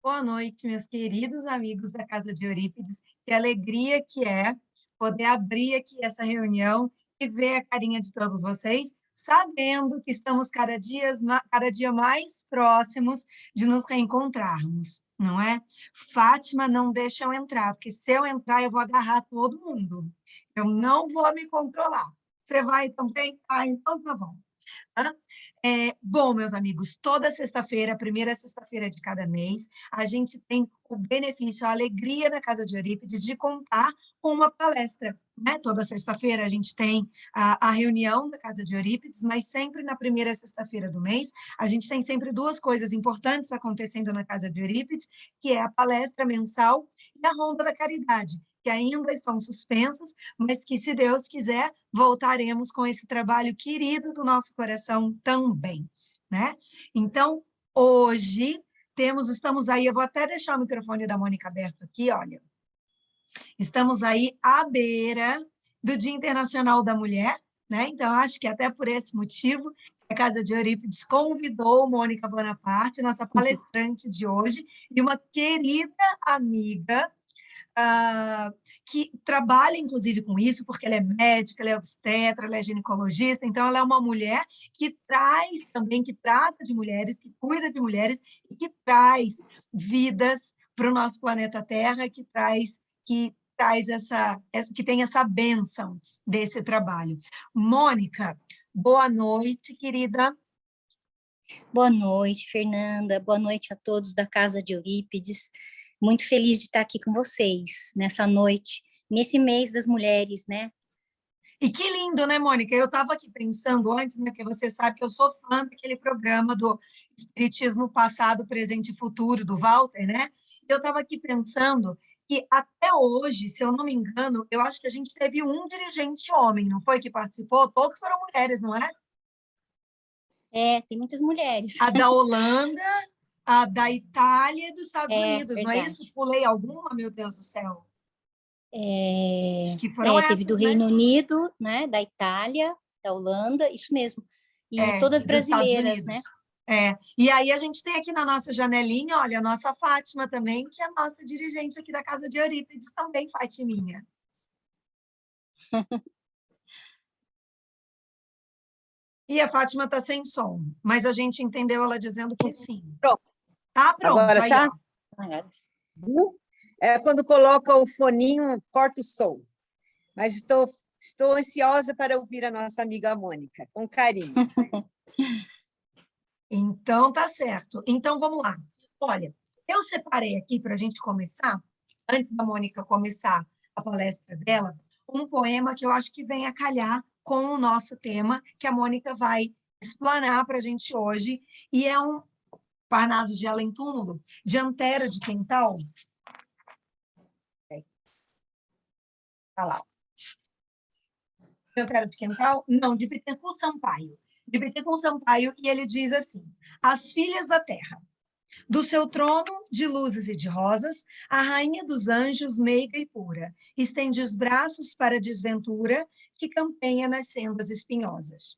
Boa noite, meus queridos amigos da Casa de Eurípides. Que alegria que é poder abrir aqui essa reunião e ver a carinha de todos vocês, sabendo que estamos cada dia mais próximos de nos reencontrarmos, não é? Fátima, não deixa eu entrar, porque se eu entrar, eu vou agarrar todo mundo. Eu não vou me controlar. Você vai também? Ah, então tá bom. Tá? Bom, meus amigos, toda sexta-feira, primeira sexta-feira de cada mês, a gente tem o benefício, a alegria na Casa de Eurípides de contar com uma palestra. Né? Toda sexta-feira a gente tem a reunião da Casa de Eurípides, mas sempre na primeira sexta-feira do mês, a gente tem sempre duas coisas importantes acontecendo na Casa de Eurípides, que é a palestra mensal e a Ronda da Caridade, que ainda estão suspensas, mas que, se Deus quiser, voltaremos com esse trabalho querido do nosso coração também, né? Então, hoje estamos aí, eu vou até deixar o microfone da Mônica aberto aqui, olha. Estamos aí à beira do Dia Internacional da Mulher, né? Então, acho que até por esse motivo, a Casa de Eurípides convidou Mônica Bonaparte, nossa palestrante de hoje, e uma querida amiga, que trabalha, inclusive, com isso, porque ela é médica, ela é obstetra, ela é ginecologista, então ela é uma mulher que traz também, que trata de mulheres, que cuida de mulheres e que traz vidas para o nosso planeta Terra, que traz que tem essa bênção desse trabalho. Mônica, boa noite, querida. Boa noite, Fernanda. Boa noite a todos da Casa de Eurípides. Muito feliz de estar aqui com vocês nessa noite, nesse mês das mulheres, né? E que lindo, né, Mônica? Eu estava aqui pensando antes, né, porque você sabe que eu sou fã daquele programa do Espiritismo Passado, Presente e Futuro, do Walter, né? Eu estava aqui pensando que até hoje, se eu não me engano, eu acho que a gente teve um dirigente homem, não foi, que participou? Todos foram mulheres, não é? Tem muitas mulheres. A da Holanda, a da Itália e dos Estados Unidos, não é isso? Verdade. Pulei alguma, meu Deus do céu? Acho que foram Teve do essas, né? Reino Unido, né? Da Itália, da Holanda, isso mesmo. E todas Dos Estados brasileiras, Unidos. né? E aí a gente tem aqui na nossa janelinha, olha, a nossa Fátima também, que é a nossa dirigente aqui da Casa de Eurípides, também, Fatiminha. E a Fátima está sem som, mas a gente entendeu ela dizendo que sim. Pronto. Tá pronto, Agora aí, tá? ó. Quando coloca o foninho, corta o som. Mas estou ansiosa para ouvir a nossa amiga Mônica, com carinho. Então, tá certo. Então, vamos lá. Olha, eu separei aqui para a gente começar, antes da Mônica começar a palestra dela, um poema que eu acho que vem a calhar com o nosso tema, que a Mônica vai explanar para a gente hoje, e é um Parnaso de Além Túmulo, de Antero de Quental. Tá lá. De Antero de Quental? Não, de Bittencourt Sampaio. De Bittencourt Sampaio, e ele diz assim: As filhas da terra. Do seu trono de luzes e de rosas, a rainha dos anjos, meiga e pura, estende os braços para a desventura que campeia nas sendas espinhosas.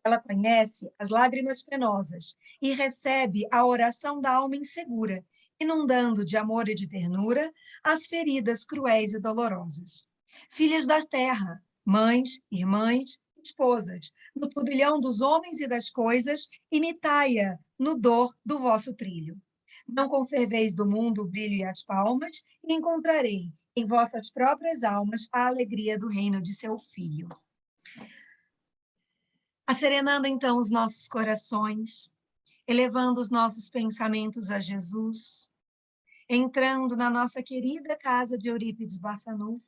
Ela conhece as lágrimas penosas e recebe a oração da alma insegura, inundando de amor e de ternura as feridas cruéis e dolorosas. Filhas da terra, mães, irmãs, esposas, no turbilhão dos homens e das coisas, imitai-a no dor do vosso trilho. Não conserveis do mundo o brilho e as palmas, e encontrarei em vossas próprias almas a alegria do reino de seu Filho. Asserenando, então, os nossos corações, elevando os nossos pensamentos a Jesus, entrando na nossa querida casa de Eurípides Barçanufo,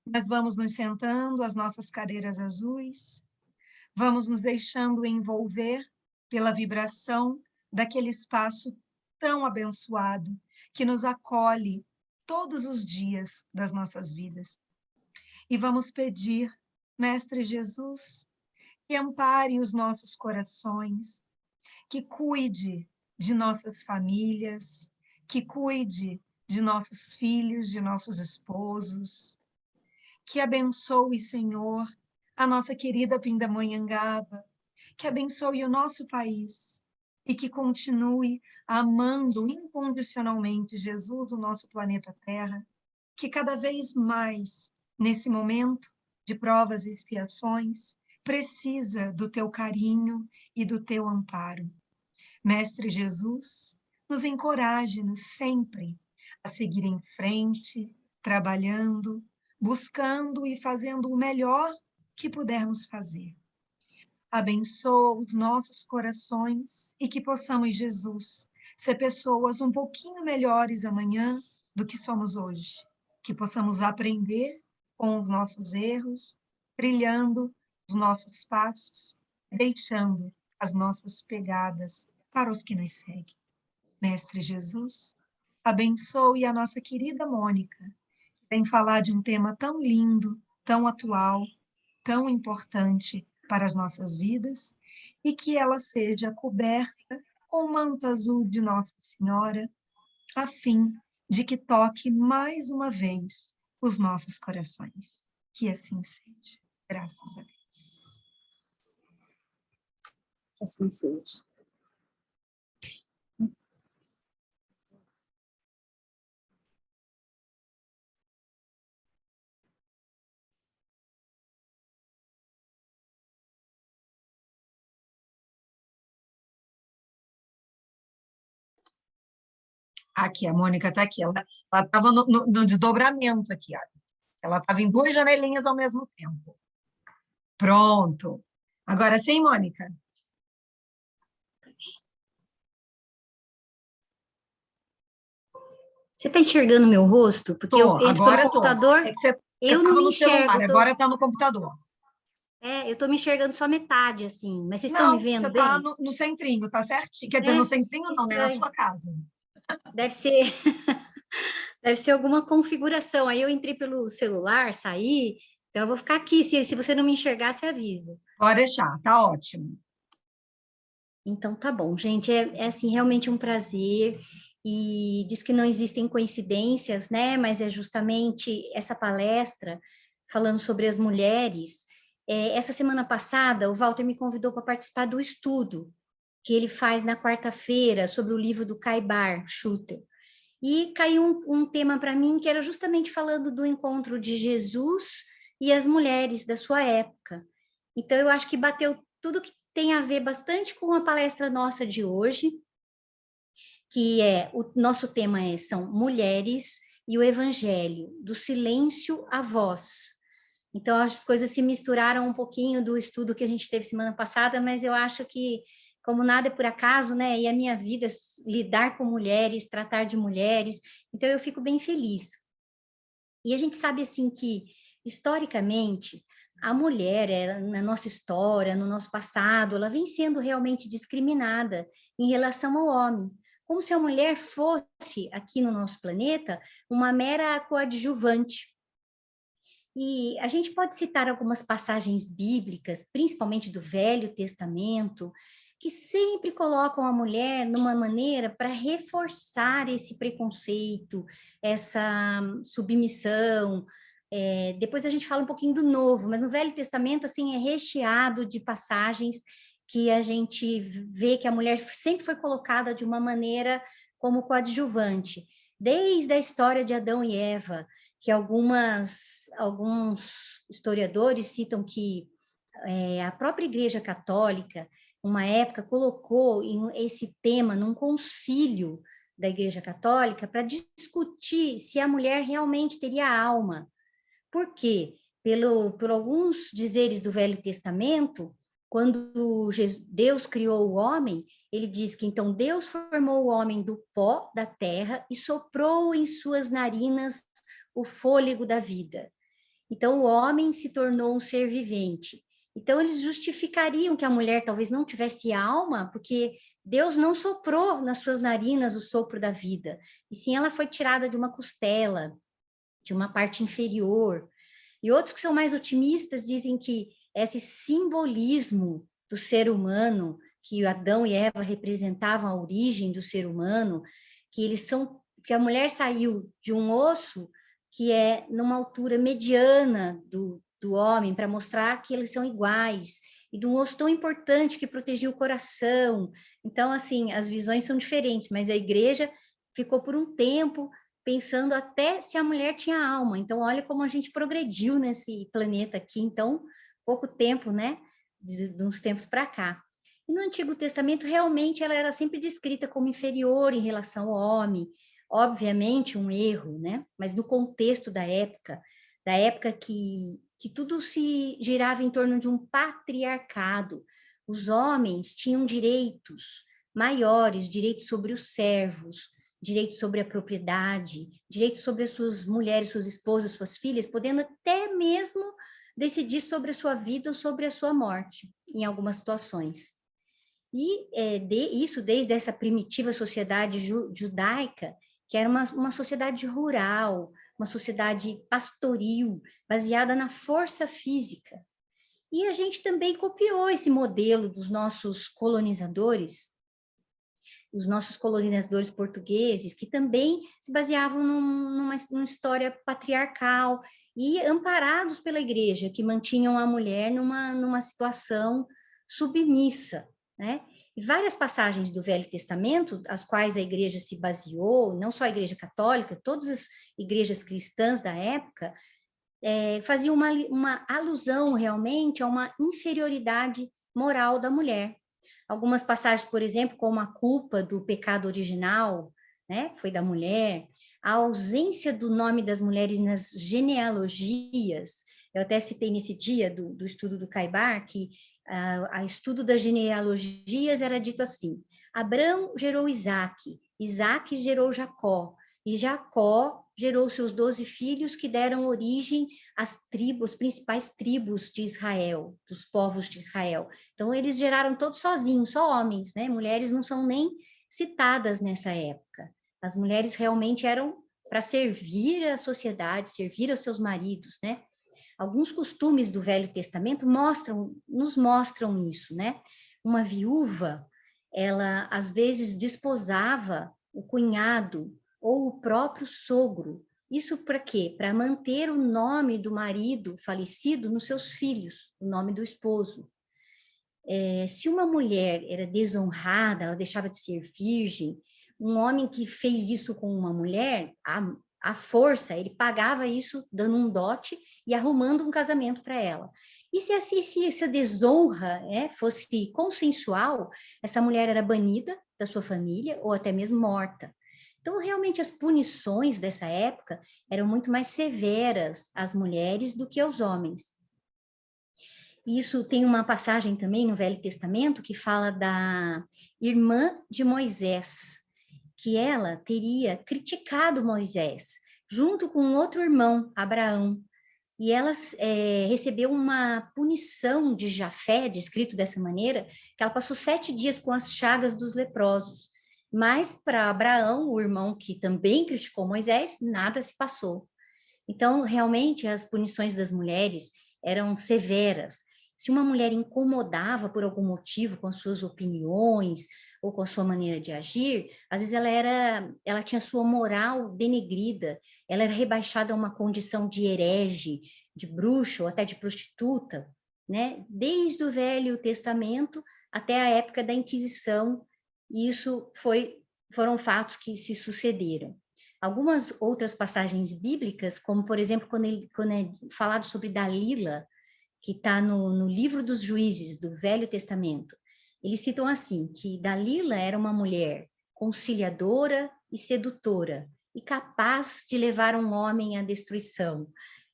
nós vamos nos sentando às nossas cadeiras azuis, vamos nos deixando envolver pela vibração daquele espaço tão abençoado que nos acolhe todos os dias das nossas vidas. E vamos pedir, Mestre Jesus, que ampare os nossos corações, que cuide de nossas famílias, que cuide de nossos filhos, de nossos esposos, que abençoe, Senhor, a nossa querida Pindamonhangaba, que abençoe o nosso país e que continue amando incondicionalmente Jesus, o nosso planeta Terra, que cada vez mais, nesse momento de provas e expiações, precisa do teu carinho e do teu amparo. Mestre Jesus, nos encoraje-nos sempre a seguir em frente, trabalhando, buscando e fazendo o melhor que pudermos fazer. Abençoa os nossos corações e que possamos, Jesus, ser pessoas um pouquinho melhores amanhã do que somos hoje. Que possamos aprender com os nossos erros, trilhando os nossos passos, deixando as nossas pegadas para os que nos seguem. Mestre Jesus, abençoe a nossa querida Mônica, que vem falar de um tema tão lindo, tão atual, tão importante para as nossas vidas, e que ela seja coberta com o manto azul de Nossa Senhora, a fim de que toque mais uma vez os nossos corações. Que assim seja. Graças a Deus. Que assim seja. Aqui, a Mônica está aqui. Ela estava no desdobramento aqui, olha. Ela estava em duas janelinhas ao mesmo tempo. Pronto. Agora sim, Mônica. Você está enxergando meu rosto? Porque eu entro pelo computador, É que você eu não estava me no enxergo. celular, agora está no computador. Eu estou me enxergando só metade, assim. Mas vocês estão me Não, vendo você bem? está no centrinho, tá certinho. Quer dizer, no centrinho não, né? Na sua casa. Deve ser, deve ser alguma configuração. Aí eu entrei pelo celular, saí, então eu vou ficar aqui. Se você não me enxergar, você avisa. Pode deixar, tá ótimo. Então tá bom, gente. É assim, realmente um prazer. E diz que não existem coincidências, né? Mas é justamente essa palestra falando sobre as mulheres. Essa semana passada, o Walter me convidou para participar do estudo que ele faz na quarta-feira sobre o livro do Caibar Schutter. E caiu um tema para mim que era justamente falando do encontro de Jesus e as mulheres da sua época. Então, eu acho que bateu tudo que tem a ver bastante com a palestra nossa de hoje, que o nosso tema são mulheres e o evangelho, do silêncio à voz. Então, as coisas se misturaram um pouquinho do estudo que a gente teve semana passada, mas eu acho que, como nada é por acaso, né? E a minha vida, lidar com mulheres, tratar de mulheres, então eu fico bem feliz. E a gente sabe, assim, que, historicamente, a mulher, na nossa história, no nosso passado, ela vem sendo realmente discriminada em relação ao homem, como se a mulher fosse, aqui no nosso planeta, uma mera coadjuvante. E a gente pode citar algumas passagens bíblicas, principalmente do Velho Testamento, que sempre colocam a mulher numa maneira para reforçar esse preconceito, essa submissão. Depois a gente fala um pouquinho do Novo, mas no Velho Testamento assim é recheado de passagens que a gente vê que a mulher sempre foi colocada de uma maneira como coadjuvante, desde a história de Adão e Eva, que alguns historiadores citam que a própria Igreja Católica, uma época, colocou esse tema num concílio da Igreja Católica para discutir se a mulher realmente teria alma. Por quê? Por alguns dizeres do Velho Testamento, quando Deus criou o homem, ele diz que então Deus formou o homem do pó da terra e soprou em suas narinas o fôlego da vida. Então, o homem se tornou um ser vivente. Então, eles justificariam que a mulher talvez não tivesse alma, porque Deus não soprou nas suas narinas o sopro da vida, e sim ela foi tirada de uma costela, de uma parte inferior. E outros que são mais otimistas dizem que esse simbolismo do ser humano, que Adão e Eva representavam a origem do ser humano, que a mulher saiu de um osso que é numa altura mediana do homem, para mostrar que eles são iguais. e de um osso tão importante que protegia o coração. Então, assim, as visões são diferentes, mas a igreja ficou por um tempo pensando até se a mulher tinha alma. Então, olha como a gente progrediu nesse planeta aqui, então, pouco tempo, né, de uns tempos para cá. E no Antigo Testamento, realmente, ela era sempre descrita como inferior em relação ao homem, obviamente um erro, né, mas no contexto da época que tudo se girava em torno de um patriarcado. Os homens tinham direitos maiores, direitos sobre os servos, direito sobre a propriedade, direito sobre as suas mulheres, suas esposas, suas filhas, podendo até mesmo decidir sobre a sua vida ou sobre a sua morte, em algumas situações. E isso desde essa primitiva sociedade judaica, que era uma sociedade rural, uma sociedade pastoril, baseada na força física. E a gente também copiou esse modelo dos nossos colonizadores, os nossos colonizadores portugueses, que também se baseavam numa história patriarcal e amparados pela igreja, que mantinham a mulher numa situação submissa, né? E várias passagens do Velho Testamento, as quais a igreja se baseou, não só a igreja católica, todas as igrejas cristãs da época, faziam uma alusão realmente a uma inferioridade moral da mulher. Algumas passagens, por exemplo, como a culpa do pecado original, né, foi da mulher, a ausência do nome das mulheres nas genealogias. Eu até citei nesse dia do estudo do Caibar, que a estudo das genealogias era dito assim: Abrão gerou Isaque, Isaque gerou Jacó, e Jacó gerou seus 12 filhos que deram origem às tribos, principais tribos de Israel, dos povos de Israel. Então, eles geraram todos sozinhos, só homens, né? Mulheres não são nem citadas nessa época. As mulheres realmente eram para servir a sociedade, servir aos seus maridos, né? Alguns costumes do Velho Testamento nos mostram isso, né? Uma viúva, ela às vezes desposava o cunhado ou o próprio sogro. Isso para quê? Para manter o nome do marido falecido nos seus filhos, o nome do esposo. Se uma mulher era desonrada, ela deixava de ser virgem, um homem que fez isso com uma mulher, à força, ele pagava isso dando um dote e arrumando um casamento para ela. E se essa desonra fosse consensual, essa mulher era banida da sua família ou até mesmo morta. Então, realmente, as punições dessa época eram muito mais severas às mulheres do que aos homens. Isso tem uma passagem também no Velho Testamento que fala da irmã de Moisés, que ela teria criticado Moisés, junto com outro irmão, Abraão, e ela recebeu uma punição de Jafé, descrito dessa maneira, que ela passou 7 dias com as chagas dos leprosos. Mas para Abraão, o irmão que também criticou Moisés, nada se passou. Então, realmente, as punições das mulheres eram severas. Se uma mulher incomodava por algum motivo com as suas opiniões ou com a sua maneira de agir, às vezes ela tinha sua moral denegrida, ela era rebaixada a uma condição de herege, de bruxa ou até de prostituta, né? Desde o Velho Testamento até a época da Inquisição, e isso foram fatos que se sucederam. Algumas outras passagens bíblicas, como, por exemplo, quando é falado sobre Dalila, que está no livro dos Juízes, do Velho Testamento, eles citam assim, que Dalila era uma mulher conciliadora e sedutora, e capaz de levar um homem à destruição.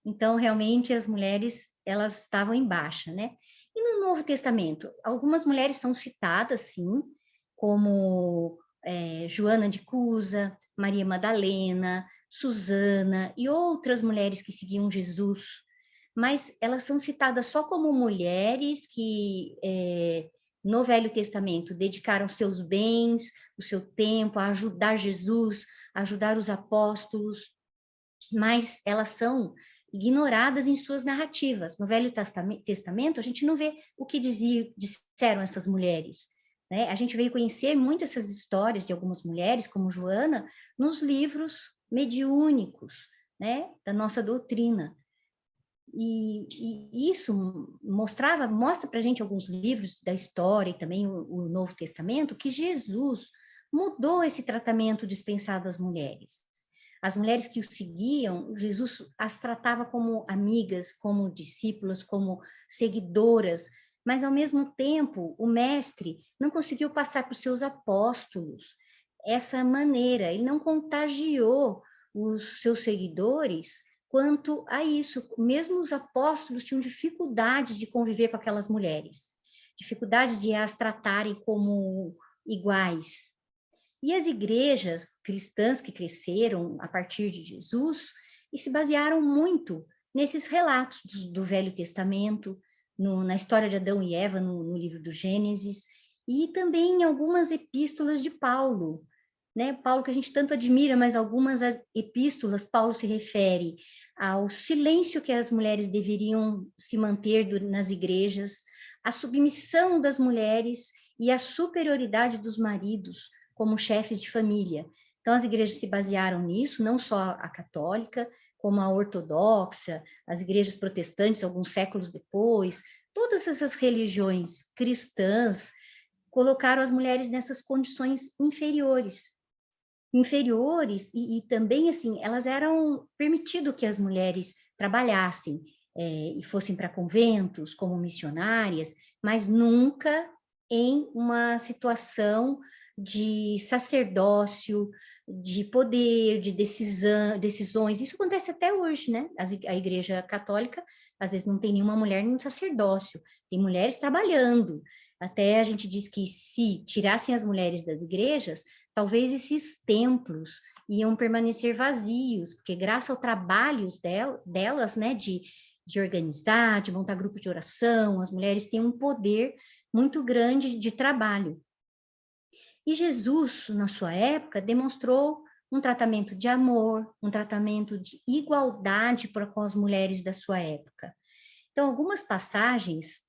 Então, realmente, as mulheres, elas estavam em baixa, né? E no Novo Testamento, algumas mulheres são citadas, sim, como Joana de Cusa, Maria Madalena, Susana e outras mulheres que seguiam Jesus, mas elas são citadas só como mulheres que, no Velho Testamento, dedicaram seus bens, o seu tempo a ajudar Jesus, a ajudar os apóstolos, mas elas são ignoradas em suas narrativas. No Velho Testamento, a gente não vê o que disseram essas mulheres, né? A gente veio conhecer muito essas histórias de algumas mulheres, como Joana, nos livros mediúnicos, né, da nossa doutrina. E isso mostra para a gente alguns livros da história e também o Novo Testamento, que Jesus mudou esse tratamento dispensado às mulheres. As mulheres que o seguiam, Jesus as tratava como amigas, como discípulas, como seguidoras, mas ao mesmo tempo o mestre não conseguiu passar para os seus apóstolos essa maneira, ele não contagiou os seus seguidores quanto a isso. Mesmo os apóstolos tinham dificuldades de conviver com aquelas mulheres, dificuldades de as tratarem como iguais. E as igrejas cristãs que cresceram a partir de Jesus e se basearam muito nesses relatos do Velho Testamento, na história de Adão e Eva, no livro do Gênesis, e também em algumas epístolas de Paulo, né? Paulo que a gente tanto admira, mas algumas epístolas, Paulo se refere ao silêncio que as mulheres deveriam se manter nas igrejas, a submissão das mulheres e a superioridade dos maridos como chefes de família. Então, as igrejas se basearam nisso, não só a católica, como a ortodoxa, as igrejas protestantes, alguns séculos depois, todas essas religiões cristãs colocaram as mulheres nessas condições inferiores. E também, assim, elas eram permitido que as mulheres trabalhassem e fossem para conventos como missionárias, mas nunca em uma situação de sacerdócio, de poder, de decisões. Isso acontece até hoje, né? A Igreja Católica, às vezes, não tem nenhuma mulher no sacerdócio, tem mulheres trabalhando. Até a gente diz que se tirassem as mulheres das igrejas, talvez esses templos iam permanecer vazios, porque graças ao trabalho delas, né, de organizar, de montar grupo de oração, as mulheres têm um poder muito grande de trabalho. E Jesus, na sua época, demonstrou um tratamento de amor, um tratamento de igualdade com as mulheres da sua época. Então, algumas passagens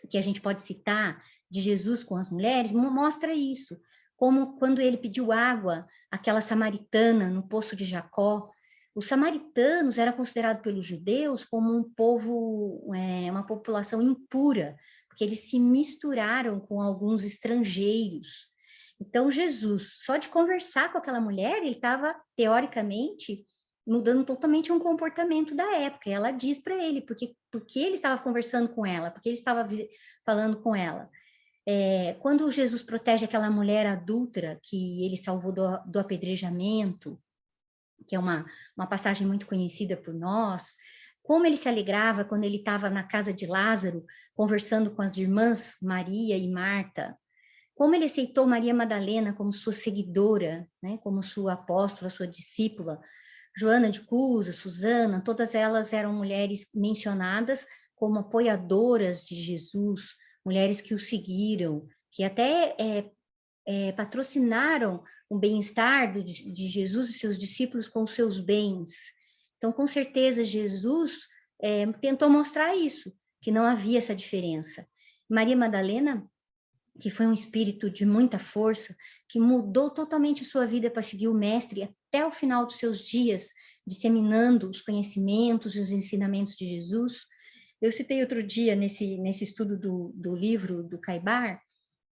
que a gente pode citar de Jesus com as mulheres mostra isso, como quando ele pediu água àquela samaritana no poço de Jacó. Os samaritanos eram considerados pelos judeus como um povo, uma população impura, porque eles se misturaram com alguns estrangeiros. Então, Jesus, só de conversar com aquela mulher, ele estava, teoricamente, mudando totalmente um comportamento da época. E ela diz para ele porque ele estava conversando com ela, porque ele estava falando com ela. Quando Jesus protege aquela mulher adúltera que ele salvou do apedrejamento, que é uma passagem muito conhecida por nós, como ele se alegrava quando ele estava na casa de Lázaro, conversando com as irmãs Maria e Marta, como ele aceitou Maria Madalena como sua seguidora, né, como sua apóstola, sua discípula, Joana de Cusa, Susana, todas elas eram mulheres mencionadas como apoiadoras de Jesus, mulheres que o seguiram, que até patrocinaram o bem-estar de Jesus e seus discípulos com os seus bens. Então, com certeza, Jesus tentou mostrar isso, que não havia essa diferença. Maria Madalena, que foi um espírito de muita força, que mudou totalmente a sua vida para seguir o mestre até o final dos seus dias, disseminando os conhecimentos e os ensinamentos de Jesus. Eu citei outro dia, nesse estudo do livro do Caibar,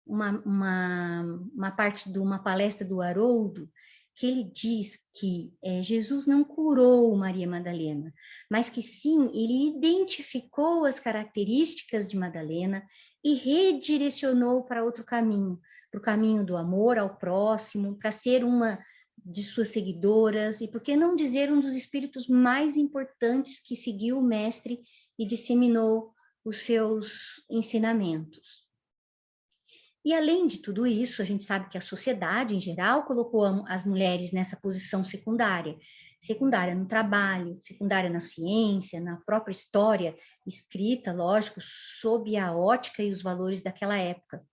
uma parte de uma palestra do Haroldo, que ele diz que Jesus não curou Maria Madalena, mas que sim, ele identificou as características de Madalena e redirecionou para outro caminho, para o caminho do amor ao próximo, para ser uma de suas seguidoras, e por que não dizer um dos espíritos mais importantes que seguiu o mestre e disseminou os seus ensinamentos. E além de tudo isso, a gente sabe que a sociedade em geral colocou as mulheres nessa posição secundária no trabalho, secundária na ciência, na própria história escrita, lógico, sob a ótica e os valores daquela época.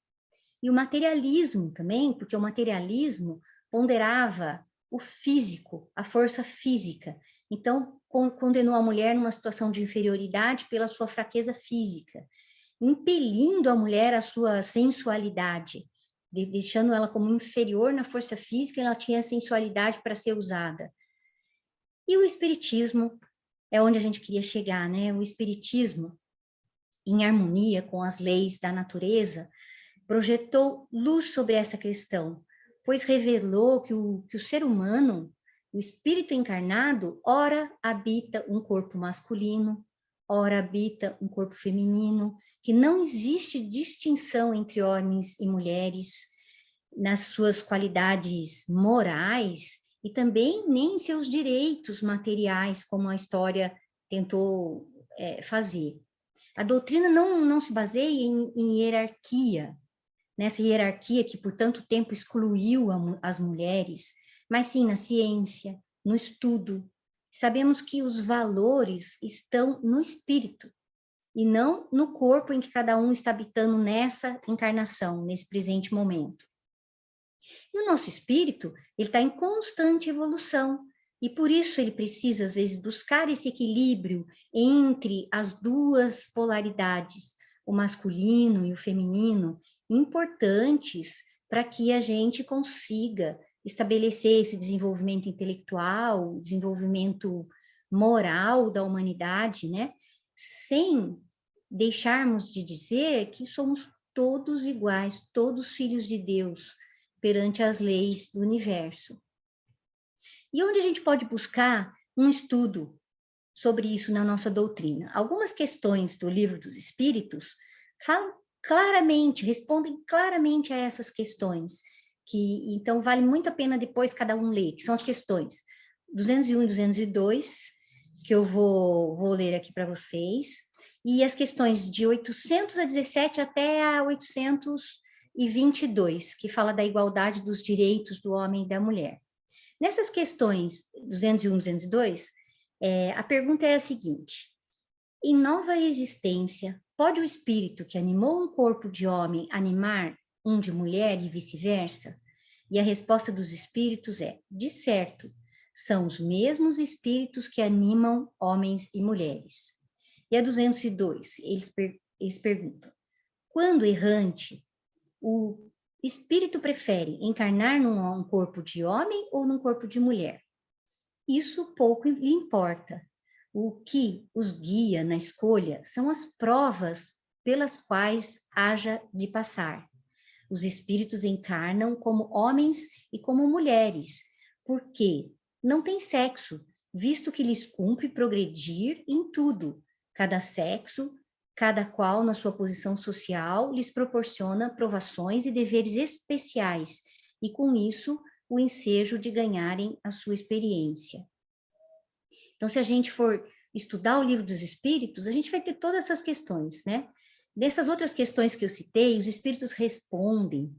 E o materialismo também, porque o materialismo ponderava o físico, a força física. Então, condenou a mulher numa situação de inferioridade pela sua fraqueza física, impelindo a mulher à sua sensualidade, deixando ela como inferior na força física, ela tinha sensualidade para ser usada. E o espiritismo, é onde a gente queria chegar, né? O espiritismo, em harmonia com as leis da natureza, projetou luz sobre essa questão, pois revelou que o ser humano, o espírito encarnado, ora habita um corpo masculino, ora habita um corpo feminino, que não existe distinção entre homens e mulheres nas suas qualidades morais e também nem em seus direitos materiais, como a história tentou fazer. A doutrina não se baseia em hierarquia, nessa hierarquia que por tanto tempo excluiu as mulheres, mas sim na ciência, no estudo. Sabemos que os valores estão no espírito e não no corpo em que cada um está habitando nessa encarnação, nesse presente momento. E o nosso espírito, ele está em constante evolução, e por isso ele precisa, às vezes, buscar esse equilíbrio entre as duas polaridades, o masculino e o feminino, importantes para que a gente consiga estabelecer esse desenvolvimento intelectual, desenvolvimento moral da humanidade, né? Sem deixarmos de dizer que somos todos iguais, todos filhos de Deus, perante as leis do universo. E onde a gente pode buscar um estudo sobre isso na nossa doutrina? Algumas questões do Livro dos Espíritos falam claramente, respondem claramente a essas questões, que então vale muito a pena depois cada um ler, que são as questões 201 e 202, que eu vou ler aqui para vocês, e as questões de 817 até a 822, que fala da igualdade dos direitos do homem e da mulher. Nessas questões 201 e 202, a pergunta é a seguinte: em nova existência, pode o espírito que animou um corpo de homem animar um de mulher e vice-versa? E a resposta dos espíritos é: de certo, são os mesmos espíritos que animam homens e mulheres. E a 202, eles perguntam: quando errante, o espírito prefere encarnar num corpo de homem ou num corpo de mulher? Isso pouco lhe importa. O que os guia na escolha são as provas pelas quais haja de passar. Os espíritos encarnam como homens e como mulheres, porque não tem sexo, visto que lhes cumpre progredir em tudo. Cada sexo, cada qual na sua posição social, lhes proporciona provações e deveres especiais, e com isso o ensejo de ganharem a sua experiência. Então, se a gente for estudar o Livro dos Espíritos, a gente vai ter todas essas questões, né? Dessas outras questões que eu citei, os espíritos respondem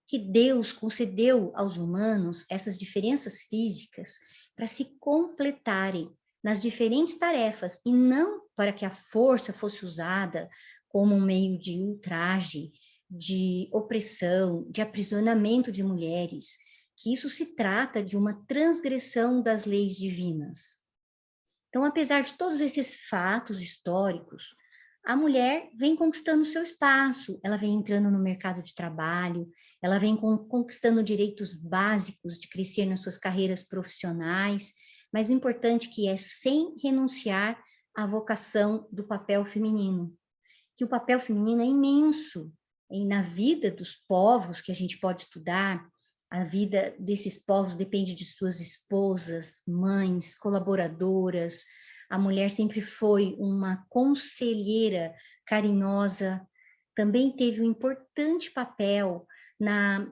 que Deus concedeu aos humanos essas diferenças físicas para se completarem nas diferentes tarefas e não para que a força fosse usada como um meio de ultraje, de opressão, de aprisionamento de mulheres, que isso se trata de uma transgressão das leis divinas. Então, apesar de todos esses fatos históricos, a mulher vem conquistando seu espaço, ela vem entrando no mercado de trabalho, ela vem conquistando direitos básicos de crescer nas suas carreiras profissionais, mas o importante que é sem renunciar à vocação do papel feminino, que o papel feminino é imenso na vida dos povos que a gente pode estudar. A vida desses povos depende de suas esposas, mães, colaboradoras. A mulher sempre foi uma conselheira carinhosa, também teve um importante papel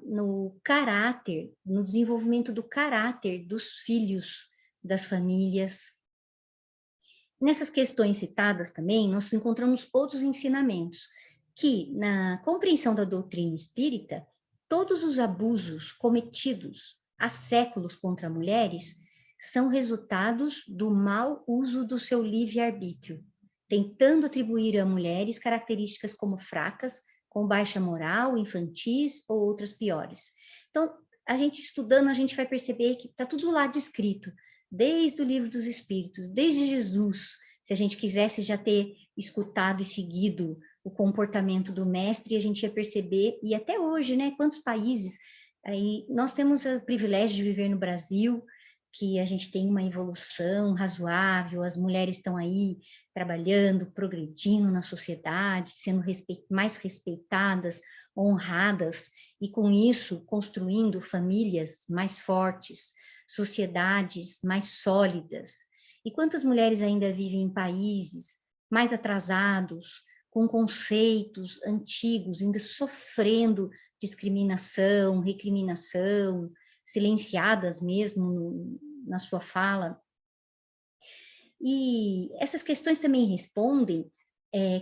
no caráter, no desenvolvimento do caráter dos filhos das famílias. Nessas questões citadas também, nós encontramos outros ensinamentos, que na compreensão da doutrina espírita, todos os abusos cometidos há séculos contra mulheres são resultados do mau uso do seu livre-arbítrio, tentando atribuir a mulheres características como fracas, com baixa moral, infantis ou outras piores. Então, a gente estudando, a gente vai perceber que está tudo lá descrito, desde o Livro dos Espíritos, desde Jesus. Se a gente quisesse já ter escutado e seguido o comportamento do mestre, a gente ia perceber, e até hoje, né, quantos países, aí nós temos o privilégio de viver no Brasil, que a gente tem uma evolução razoável, as mulheres estão aí trabalhando, progredindo na sociedade, sendo mais respeitadas, honradas, e com isso construindo famílias mais fortes, sociedades mais sólidas. E quantas mulheres ainda vivem em países mais atrasados, com conceitos antigos, ainda sofrendo discriminação, recriminação, silenciadas mesmo na sua fala. E essas questões também respondem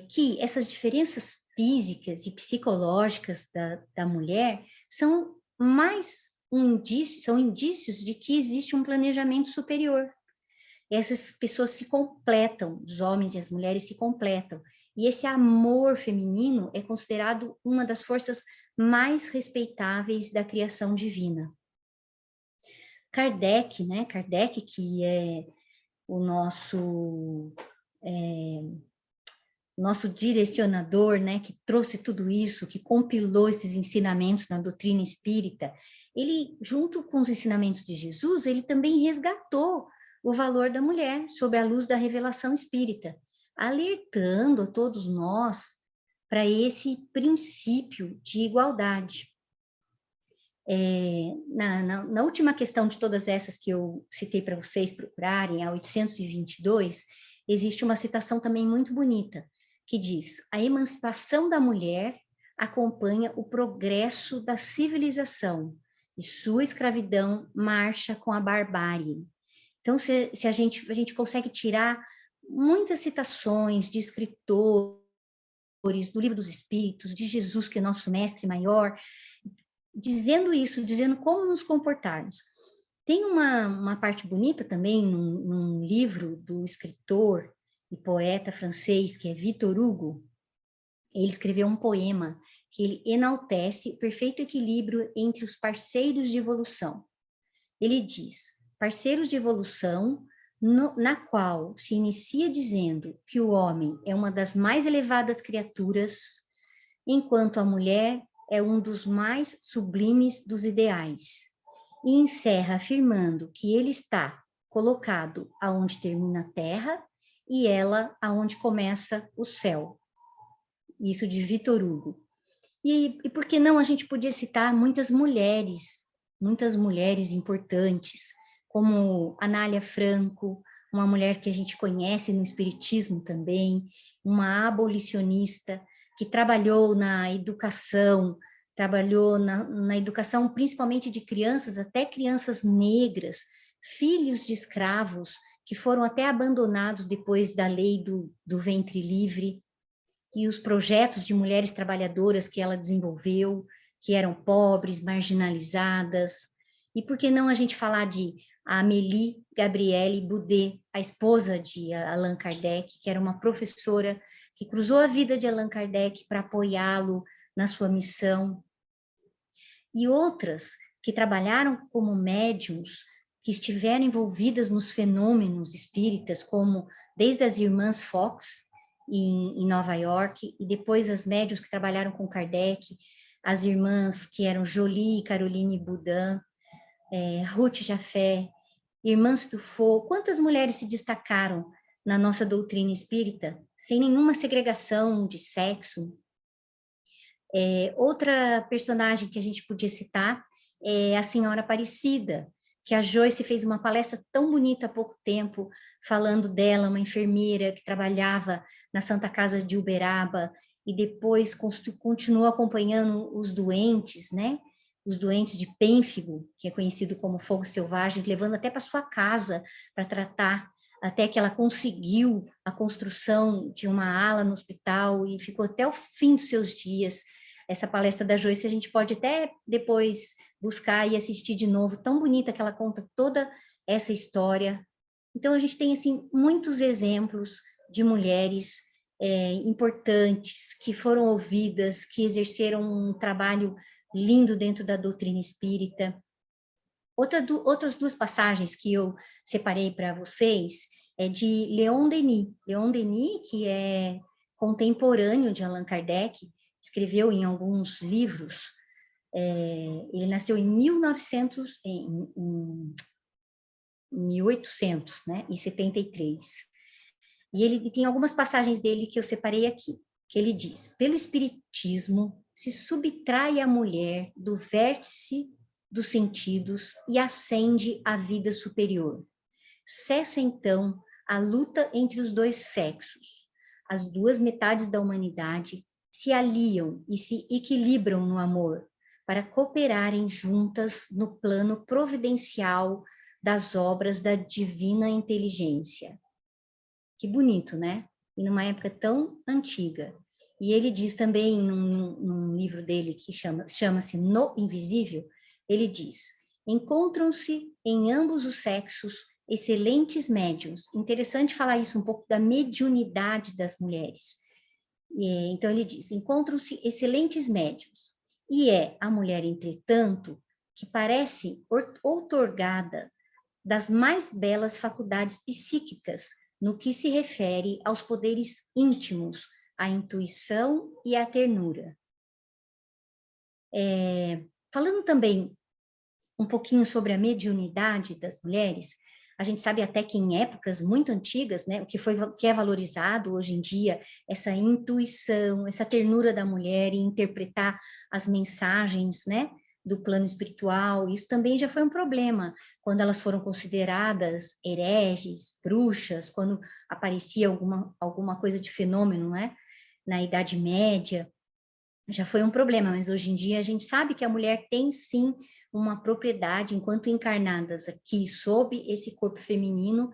que essas diferenças físicas e psicológicas da mulher são são indícios de que existe um planejamento superior. Essas pessoas se completam, os homens e as mulheres se completam. E esse amor feminino é considerado uma das forças mais respeitáveis da criação divina. Kardec, né? Kardec, que é o nosso direcionador, né? Que trouxe tudo isso, que compilou esses ensinamentos na doutrina espírita, ele, junto com os ensinamentos de Jesus, ele também resgatou o valor da mulher sob a luz da revelação espírita, alertando a todos nós para esse princípio de igualdade. Na última questão de todas essas que eu citei para vocês procurarem, a 822, existe uma citação também muito bonita, que diz: a emancipação da mulher acompanha o progresso da civilização e sua escravidão marcha com a barbárie. Então, se a gente consegue tirar muitas citações de escritores, do Livro dos Espíritos, de Jesus, que é nosso mestre maior, dizendo isso, dizendo como nos comportarmos. Tem uma parte bonita também num livro do escritor e poeta francês, que é Victor Hugo. Ele escreveu um poema que ele enaltece o perfeito equilíbrio entre os parceiros de evolução. Ele diz: parceiros de evolução, na qual se inicia dizendo que o homem é uma das mais elevadas criaturas, enquanto a mulher é um dos mais sublimes dos ideais, e encerra afirmando que ele está colocado aonde termina a terra e ela aonde começa o céu. Isso de Victor Hugo. E por que não a gente podia citar muitas mulheres importantes, como Anália Franco, uma mulher que a gente conhece no espiritismo também, uma abolicionista que trabalhou na educação, trabalhou na educação principalmente de crianças, até crianças negras, filhos de escravos, que foram até abandonados depois da lei do ventre livre, e os projetos de mulheres trabalhadoras que ela desenvolveu, que eram pobres, marginalizadas. E por que não a gente falar de Amélie Gabrielle Boudet, a esposa de Allan Kardec, que era uma professora que cruzou a vida de Allan Kardec para apoiá-lo na sua missão. E outras que trabalharam como médiums, que estiveram envolvidas nos fenômenos espíritas, como desde as irmãs Fox, em Nova York, e depois as médiuns que trabalharam com Kardec, as irmãs que eram Jolie e Caroline Boudin, Ruth Jafé, irmãs Dufaux. Quantas mulheres se destacaram na nossa doutrina espírita, sem nenhuma segregação de sexo? Outra personagem que a gente podia citar é a Senhora Aparecida, que a Joyce fez uma palestra tão bonita há pouco tempo, falando dela, uma enfermeira que trabalhava na Santa Casa de Uberaba e depois continuou acompanhando os doentes, né? Os doentes de pênfigo, que é conhecido como fogo selvagem, levando até para sua casa para tratar, até que ela conseguiu a construção de uma ala no hospital e ficou até o fim dos seus dias. Essa palestra da Joyce a gente pode até depois buscar e assistir de novo, tão bonita que ela conta toda essa história. Então, a gente tem, assim, muitos exemplos de mulheres importantes, que foram ouvidas, que exerceram um trabalho lindo dentro da doutrina espírita. Outras duas passagens que eu separei para vocês é de Leon Denis. Leon Denis, que é contemporâneo de Allan Kardec, escreveu em alguns livros. Ele nasceu em 1800, né, e 73. E ele tem algumas passagens dele que eu separei aqui, que ele diz: pelo espiritismo se subtrai a mulher do vértice dos sentidos e ascende à vida superior. Cessa então a luta entre os dois sexos. As duas metades da humanidade se aliam e se equilibram no amor para cooperarem juntas no plano providencial das obras da divina inteligência. Que bonito, né? E numa época tão antiga. E ele diz também, num livro dele que chama-se No Invisível, ele diz: encontram-se em ambos os sexos excelentes médiuns. Interessante falar isso um pouco da mediunidade das mulheres. Então ele diz: encontram-se excelentes médiuns. E é a mulher, entretanto, que parece outorgada das mais belas faculdades psíquicas no que se refere aos poderes íntimos, à intuição e à ternura. Falando também um pouquinho sobre a mediunidade das mulheres, a gente sabe até que em épocas muito antigas, né, o que é valorizado hoje em dia, essa intuição, essa ternura da mulher em interpretar as mensagens, né, do plano espiritual, isso também já foi um problema, quando elas foram consideradas hereges, bruxas, quando aparecia alguma coisa de fenômeno, né, na Idade Média, já foi um problema, mas hoje em dia a gente sabe que a mulher tem sim uma propriedade, enquanto encarnadas aqui sob esse corpo feminino.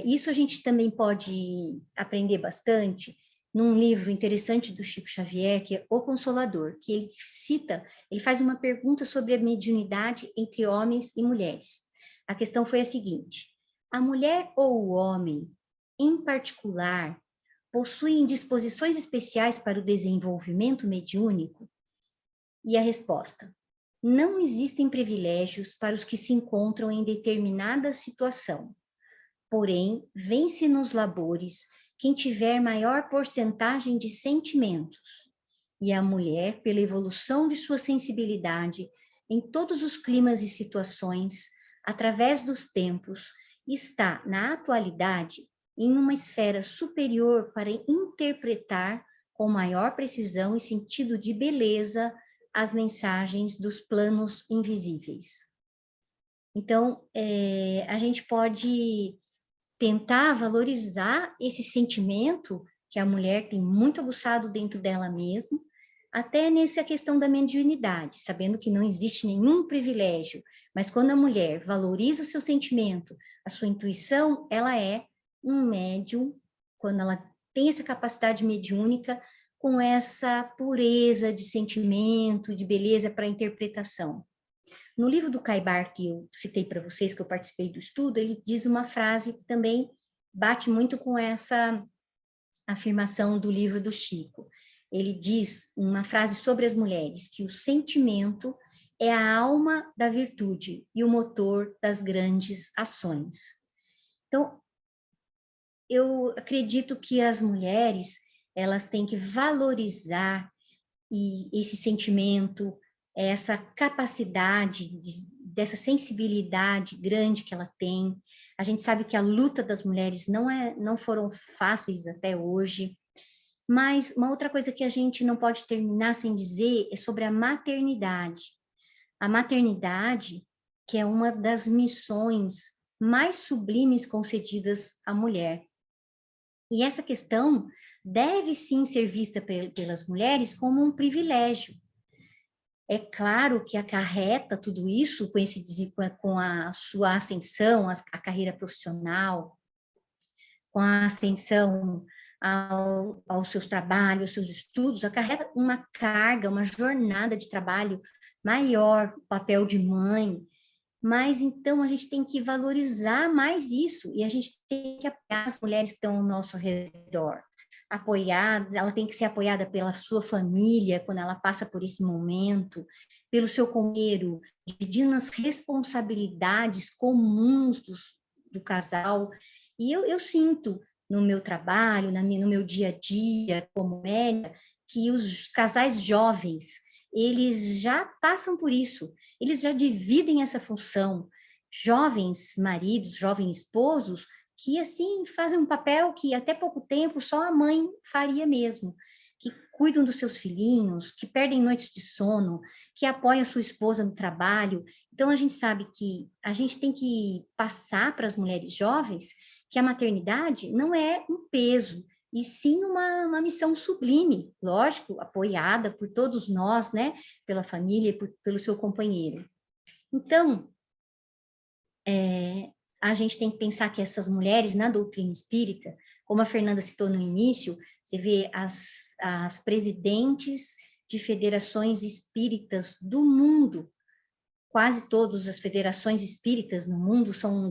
Isso a gente também pode aprender bastante num livro interessante do Chico Xavier, que é O Consolador, que ele faz uma pergunta sobre a mediunidade entre homens e mulheres. A questão foi a seguinte: a mulher ou o homem, em particular, possuem disposições especiais para o desenvolvimento mediúnico? E a resposta: não existem privilégios para os que se encontram em determinada situação. Porém, vence nos labores quem tiver maior porcentagem de sentimentos. E a mulher, pela evolução de sua sensibilidade em todos os climas e situações, através dos tempos, está, na atualidade, em uma esfera superior para interpretar com maior precisão e sentido de beleza as mensagens dos planos invisíveis. Então, a gente pode tentar valorizar esse sentimento que a mulher tem muito aguçado dentro dela mesma, até nessa questão da mediunidade, sabendo que não existe nenhum privilégio, mas quando a mulher valoriza o seu sentimento, a sua intuição, ela é um médium, quando ela tem essa capacidade mediúnica, com essa pureza de sentimento, de beleza para a interpretação. No livro do Caibar, que eu citei para vocês, que eu participei do estudo, ele diz uma frase que também bate muito com essa afirmação do livro do Chico. Ele diz uma frase sobre as mulheres, que o sentimento é a alma da virtude e o motor das grandes ações. Então, eu acredito que as mulheres, elas têm que valorizar esse sentimento, essa capacidade, dessa sensibilidade grande que ela tem. A gente sabe que a luta das mulheres não foram fáceis até hoje, mas uma outra coisa que a gente não pode terminar sem dizer é sobre a maternidade. A maternidade, que é uma das missões mais sublimes concedidas à mulher. E essa questão deve sim ser vista pelas mulheres como um privilégio. É claro que acarreta tudo isso com a sua ascensão, a carreira profissional, com a ascensão aos seus trabalhos, aos seus estudos, acarreta uma carga, uma jornada de trabalho maior, papel de mãe, mas então a gente tem que valorizar mais isso, e a gente tem que apoiar as mulheres que estão ao nosso redor. Ela tem que ser apoiada pela sua família, quando ela passa por esse momento, pelo seu companheiro, dividindo as responsabilidades comuns do casal. E eu sinto no meu trabalho, no meu dia a dia, como médica, que os casais jovens, eles já passam por isso, eles já dividem essa função. jovens maridos, jovens esposos, que, assim, fazem um papel que até pouco tempo só a mãe faria mesmo, que cuidam dos seus filhinhos, que perdem noites de sono, que apoiam a sua esposa no trabalho. Então, a gente sabe que a gente tem que passar para as mulheres jovens que a maternidade não é um peso, e sim uma missão sublime, lógico, apoiada por todos nós, né, pela família e pelo seu companheiro. Então, a gente tem que pensar que essas mulheres na doutrina espírita, como a Fernanda citou no início, você vê as presidentes de federações espíritas do mundo, quase todas as federações espíritas no mundo são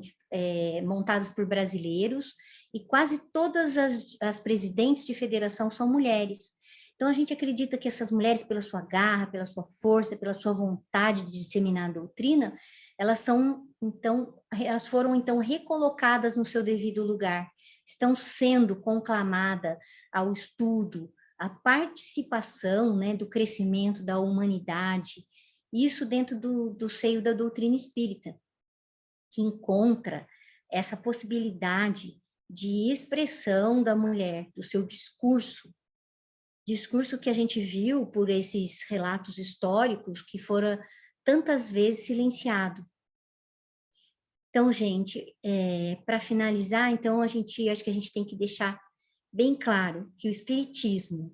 montadas por brasileiros, e quase todas as presidentes de federação são mulheres. Então, a gente acredita que essas mulheres, pela sua garra, pela sua força, pela sua vontade de disseminar a doutrina, elas foram, então, recolocadas no seu devido lugar, estão sendo conclamadas ao estudo, à participação, né, do crescimento da humanidade, isso dentro do seio da doutrina espírita, que encontra essa possibilidade de expressão da mulher, do seu discurso que a gente viu por esses relatos históricos que foram tantas vezes silenciado. Então, gente, para finalizar, então, acho que a gente tem que deixar bem claro que o espiritismo,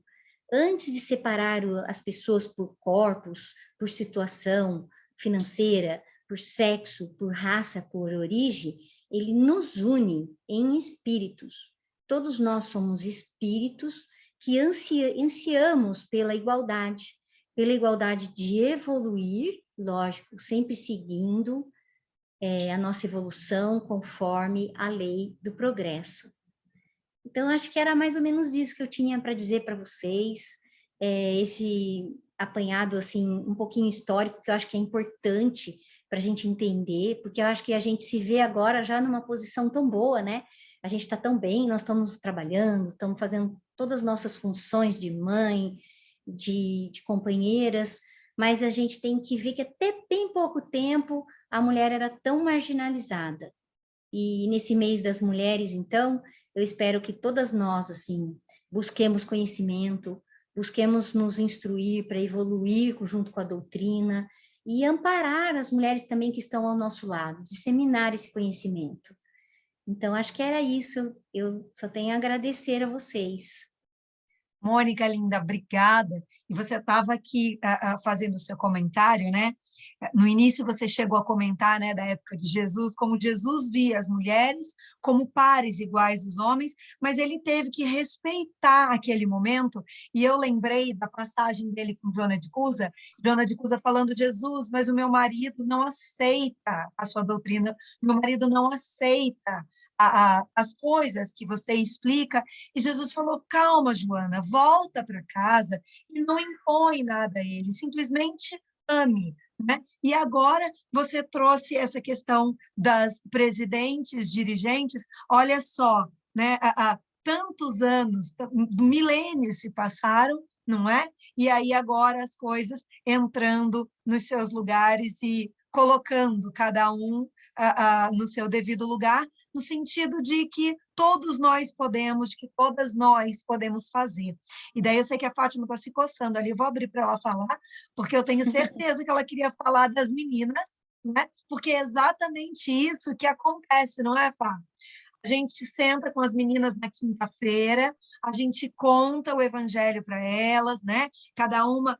antes de separar as pessoas por corpos, por situação financeira, por sexo, por raça, por origem, ele nos une em espíritos. Todos nós somos espíritos que ansiamos pela igualdade de evoluir, lógico, sempre seguindo a nossa evolução conforme a lei do progresso. Então, acho que era mais ou menos isso que eu tinha para dizer para vocês, esse apanhado, assim, um pouquinho histórico, que eu acho que é importante para a gente entender, porque eu acho que a gente se vê agora já numa posição tão boa, né? A gente está tão bem, nós estamos trabalhando, estamos fazendo todas as nossas funções de mãe, de companheiras, mas a gente tem que ver que até bem pouco tempo a mulher era tão marginalizada. E nesse mês das mulheres, então, eu espero que todas nós, assim, busquemos conhecimento, busquemos nos instruir para evoluir junto com a doutrina e amparar as mulheres também que estão ao nosso lado, disseminar esse conhecimento. Então, acho que era isso. Eu só tenho a agradecer a vocês. Mônica, linda, obrigada. E você estava aqui fazendo o seu comentário, né? No início você chegou a comentar, né, da época de Jesus, como Jesus via as mulheres como pares iguais dos homens, mas ele teve que respeitar aquele momento, e eu lembrei da passagem dele com Joana de Cusa falando: Jesus, mas o meu marido não aceita a sua doutrina, meu marido não aceita as coisas que você explica. E Jesus falou: calma, Joana, volta para casa e não impõe nada a ele, simplesmente ame. Né? E agora você trouxe essa questão das presidentes, dirigentes, olha só, né? Há tantos anos, milênios se passaram, não é? E aí agora as coisas entrando nos seus lugares e colocando cada um no seu devido lugar, no sentido de que todos nós podemos, que todas nós podemos fazer. E daí eu sei que a Fátima está se coçando ali, eu vou abrir para ela falar, porque eu tenho certeza que ela queria falar das meninas, né? Porque é exatamente isso que acontece, não é, Fá? A gente senta com as meninas na quinta-feira, a gente conta o evangelho para elas, né? Cada uma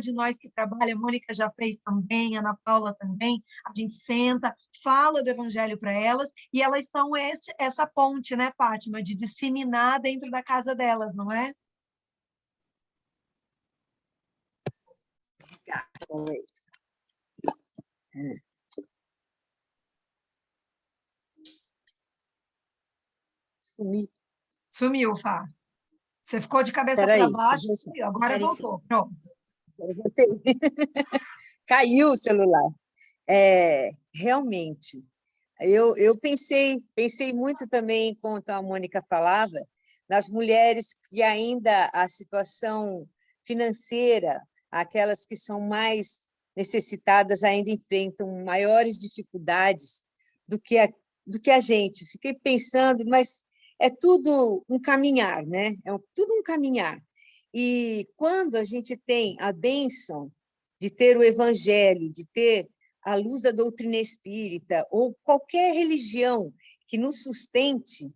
de nós que trabalha, a Mônica já fez também, a Ana Paula também, a gente senta, fala do evangelho para elas, e elas são essa ponte, né, Fátima, de disseminar dentro da casa delas, não é? Sumiu, Fá. Você ficou de cabeça para baixo, sumiu. Agora voltou. Pronto. Caiu o celular. Realmente, eu pensei muito também, enquanto a Mônica falava, nas mulheres que ainda a situação financeira, aquelas que são mais necessitadas ainda enfrentam maiores dificuldades do que a gente. Fiquei pensando, mas é tudo um caminhar, né? Tudo um caminhar. E quando a gente tem a bênção de ter o evangelho, de ter a luz da doutrina espírita, ou qualquer religião que nos sustente,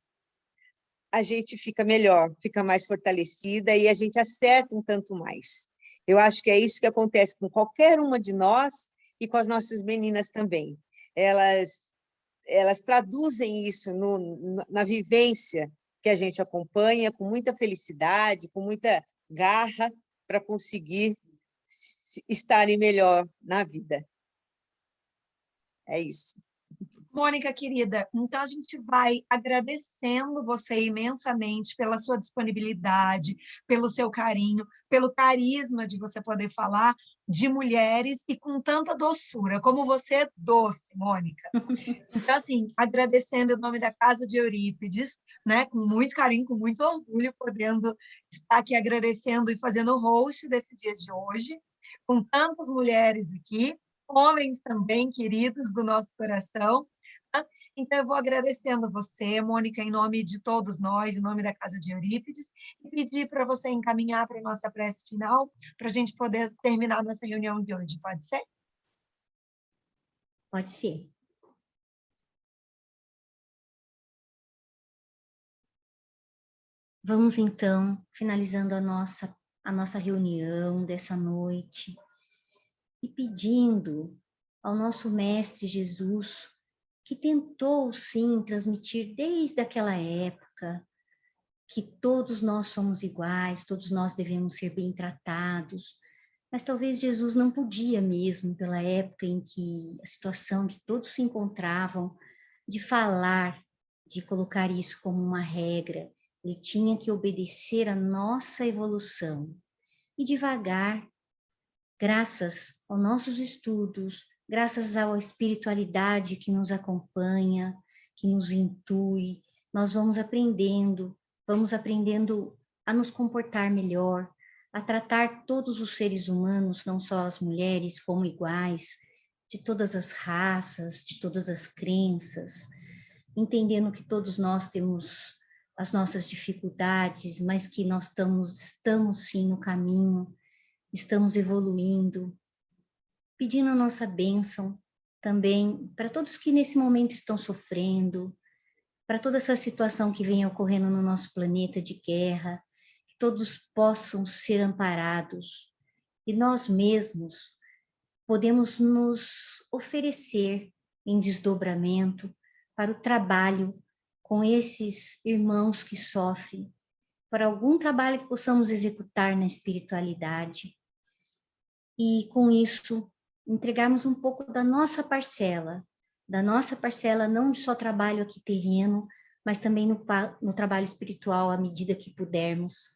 a gente fica melhor, fica mais fortalecida e a gente acerta um tanto mais. Eu acho que é isso que acontece com qualquer uma de nós e com as nossas meninas também. Elas traduzem isso na vivência que a gente acompanha com muita felicidade, com muita garra para conseguir estarem melhor na vida. É isso. Mônica, querida, então a gente vai agradecendo você imensamente pela sua disponibilidade, pelo seu carinho, pelo carisma de você poder falar de mulheres e com tanta doçura, como você é doce, Mônica. Então, assim, agradecendo em nome da Casa de Eurípides, né, com muito carinho, com muito orgulho, podendo estar aqui agradecendo e fazendo o host desse dia de hoje, com tantas mulheres aqui, homens também queridos do nosso coração. Então, eu vou agradecendo você, Mônica, em nome de todos nós, em nome da Casa de Eurípides, e pedir para você encaminhar para a nossa prece final, para a gente poder terminar nossa reunião de hoje. Pode ser? Pode ser. Vamos, então, finalizando a nossa reunião dessa noite e pedindo ao nosso Mestre Jesus, que tentou, sim, transmitir desde aquela época que todos nós somos iguais, todos nós devemos ser bem tratados, mas talvez Jesus não podia mesmo, pela época em que a situação que todos se encontravam, de falar, de colocar isso como uma regra. Ele tinha que obedecer à nossa evolução. E devagar, graças aos nossos estudos, graças à espiritualidade que nos acompanha, que nos intui, nós vamos aprendendo a nos comportar melhor, a tratar todos os seres humanos, não só as mulheres, como iguais, de todas as raças, de todas as crenças, entendendo que todos nós temos as nossas dificuldades, mas que nós estamos sim no caminho, estamos evoluindo, pedindo a nossa bênção também para todos que nesse momento estão sofrendo, para toda essa situação que vem ocorrendo no nosso planeta de guerra, que todos possam ser amparados e nós mesmos podemos nos oferecer em desdobramento para o trabalho com esses irmãos que sofrem, para algum trabalho que possamos executar na espiritualidade e com isso entregarmos um pouco da nossa parcela não de só trabalho aqui terreno, mas também no trabalho espiritual à medida que pudermos.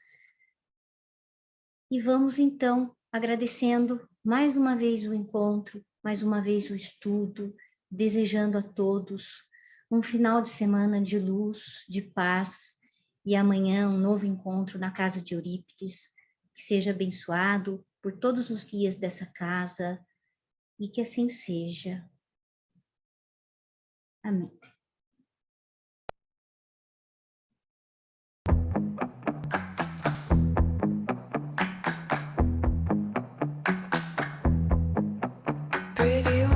E vamos então agradecendo mais uma vez o encontro, mais uma vez o estudo, desejando a todos um final de semana de luz, de paz, e amanhã um novo encontro na Casa de Eurípides, que seja abençoado por todos os guias dessa casa, e que assim seja. Amém. Pretty